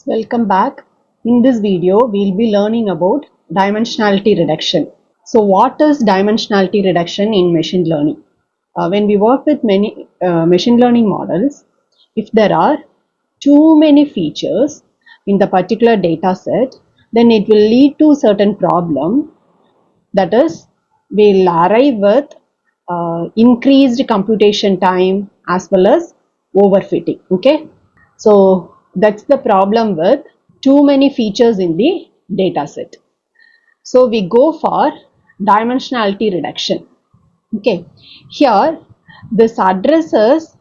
Welcome back. In this video, we'll be learning about dimensionality reduction. So what is dimensionality reduction in machine learning? When we work with many machine learning models, if there are too many features in the particular data set, then it will lead to certain problem. That is, we'll arrive with increased computation time as well as overfitting. Okay, so that's the problem with too many features in the data set. So we go for dimensionality reduction. Okay, here this addresses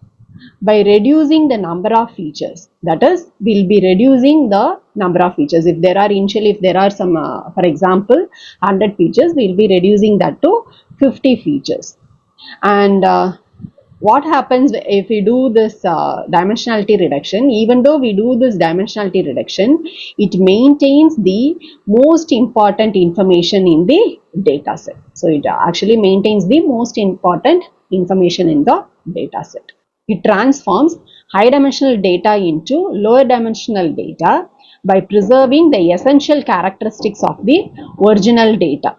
by reducing the number of features. That is, we'll be reducing the number of features. If there are some, for example, 100 features, we'll be reducing that to 50 features. And what happens if we do this dimensionality reduction? Even though we do this dimensionality reduction, it maintains the most important information in the data set. So it actually maintains the most important information in the data set. It transforms high dimensional data into lower dimensional data by preserving the essential characteristics of the original data.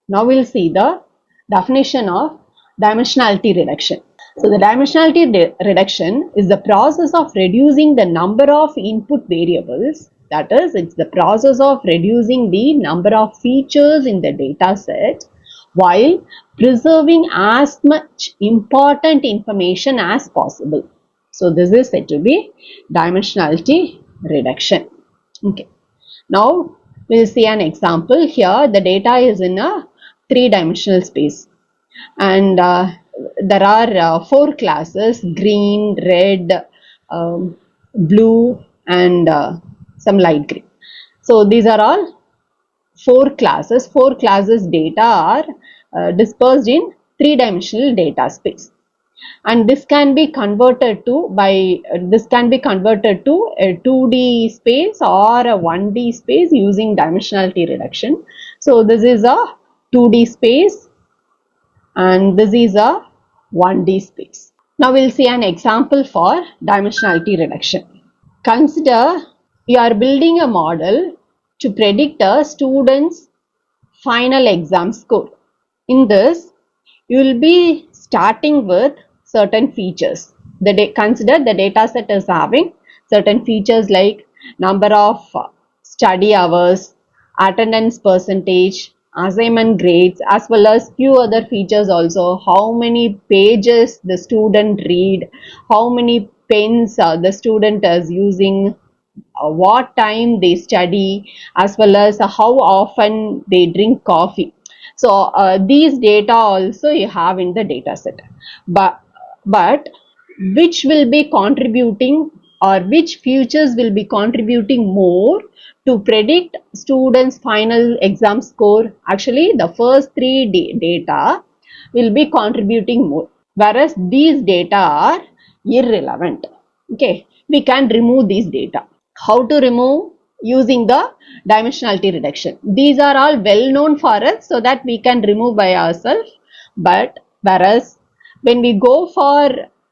Now we'll see the definition of dimensionality reduction. So the dimensionality reduction is the process of reducing the number of input variables. That is, it's the process of reducing the number of features in the data set while preserving as much important information as possible. So this is said to be dimensionality reduction. Okay. Now we'll see an example. Here the data is in a three-dimensional space, and there are four classes: green, red, blue, and some light green. So these are all four classes. Four classes data are dispersed in three-dimensional data space, and this can be converted to a 2D space or a 1D space using dimensionality reduction. So this is a 2D space and this is a 1D space. Now we'll see an example for dimensionality reduction. Consider you are building a model to predict a student's final exam score. In this, you will be starting with certain features. Consider the data set is having certain features like number of study hours, attendance percentage, assignment grades, as well as few other features also. How many pages the student read, how many pens the student is using, what time they study, as well as how often they drink coffee. So these data also you have in the data set, but which will be contributing, or which features will be contributing more to predict students' final exam score? Actually, the first three data will be contributing more, whereas these data are irrelevant. Okay, we can remove these data. How to remove? Using the dimensionality reduction. These are all well known for us, so that we can remove by ourselves. But whereas when we go for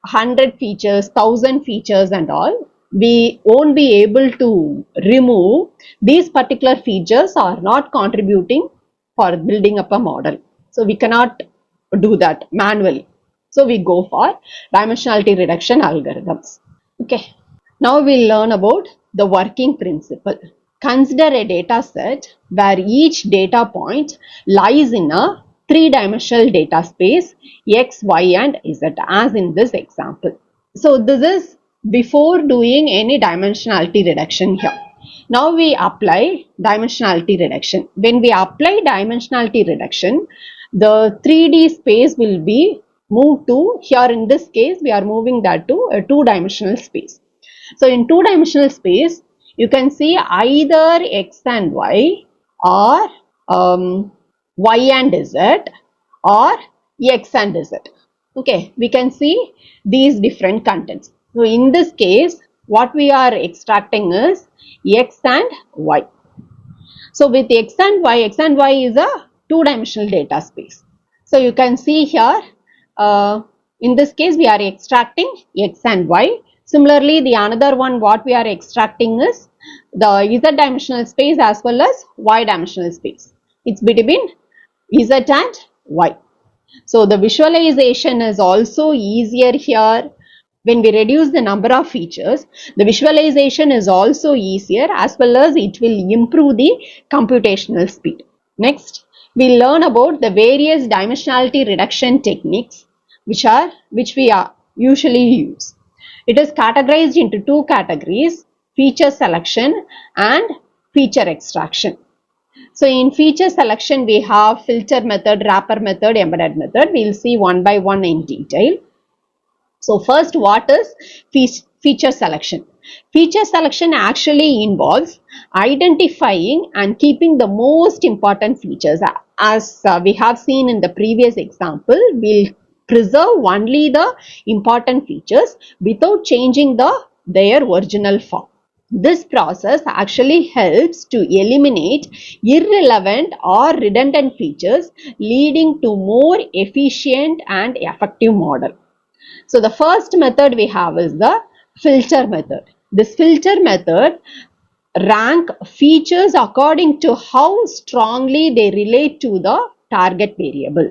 100 features, 1000 features and all, we won't be able to remove. These particular features are not contributing for building up a model. So we cannot do that manually. So we go for dimensionality reduction algorithms. Okay. Now we'll learn about the working principle. Consider a data set where each data point lies in a three-dimensional data space X, Y, and Z, as in this example. So this is before doing any dimensionality reduction here. Now we apply dimensionality reduction. When we apply dimensionality reduction, the 3D space will be moved to, here in this case, we are moving that to a two-dimensional space. So in two-dimensional space, you can see either X and Y, or Y and Z, or X and Z. Okay, we can see these different contents. So in this case, what we are extracting is X and Y. So with X and Y is a two-dimensional data space. So you can see here, in this case, we are extracting X and Y. Similarly, the another one what we are extracting is the Z dimensional space as well as Y dimensional space. It's between Z and Y. So the visualization is also easier here. When we reduce the number of features, the visualization is also easier, as well as it will improve the computational speed. Next, we learn about the various dimensionality reduction techniques which we usually use. It is categorized into two categories: feature selection and feature extraction. So in feature selection, we have filter method, wrapper method, embedded method. We will see one by one in detail. So first, what is feature selection? Feature selection actually involves identifying and keeping the most important features. As we have seen in the previous example, we'll preserve only the important features without changing their original form. This process actually helps to eliminate irrelevant or redundant features, leading to more efficient and effective model. So the first method we have is the filter method. This filter method rank features according to how strongly they relate to the target variable.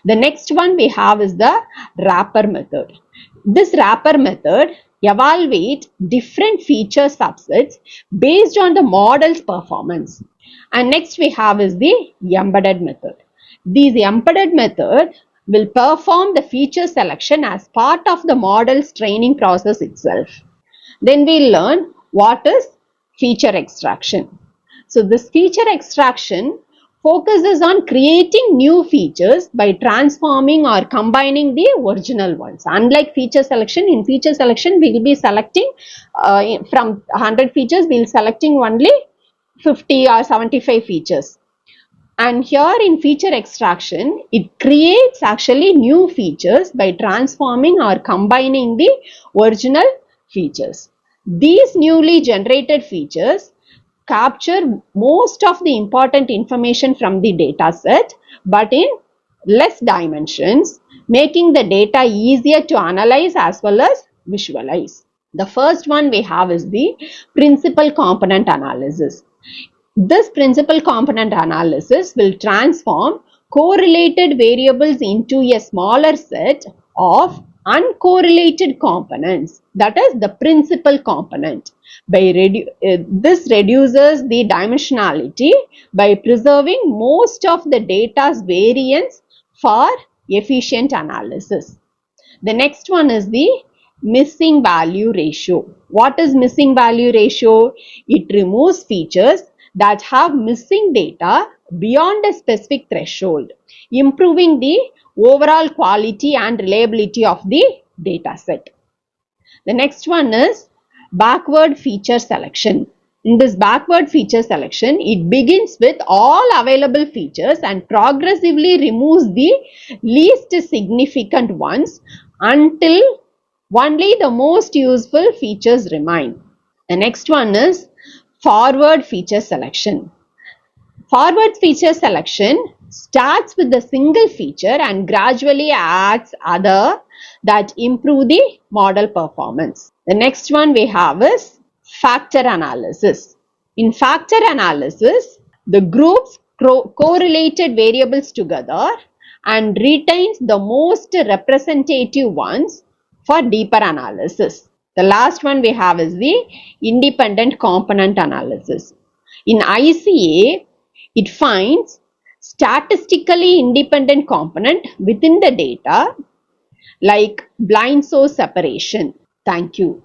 The next one we have is the wrapper method. This wrapper method evaluates different feature subsets based on the model's performance. And next we have is the embedded method. This embedded method will perform the feature selection as part of the model's training process itself. Then we learn what is feature extraction. So this feature extraction focuses on creating new features by transforming or combining the original ones. Unlike feature selection, in feature selection we will be selecting from 100 features, we will be selecting only 50 or 75 features. And here in feature extraction, it creates actually new features by transforming or combining the original features. These newly generated features capture most of the important information from the data set, but in less dimensions, making the data easier to analyze as well as visualize. The first one we have is the principal component analysis. This principal component analysis will transform correlated variables into a smaller set of uncorrelated components, that is the principal component. This reduces the dimensionality by preserving most of the data's variance for efficient analysis. The next one is the missing value ratio. What is missing value ratio? It removes features that have missing data beyond a specific threshold, improving the overall quality and reliability of the data set. The next one is backward feature selection. In this backward feature selection, it begins with all available features and progressively removes the least significant ones until only the most useful features remain. The next one is forward feature selection. Forward feature selection starts with a single feature and gradually adds other that improve the model performance. The next one we have is factor analysis. In factor analysis, the groups correlated variables together and retains the most representative ones for deeper analysis. The last one we have is the independent component analysis. In ICA, it finds statistically independent component within the data like blind source separation. Thank you.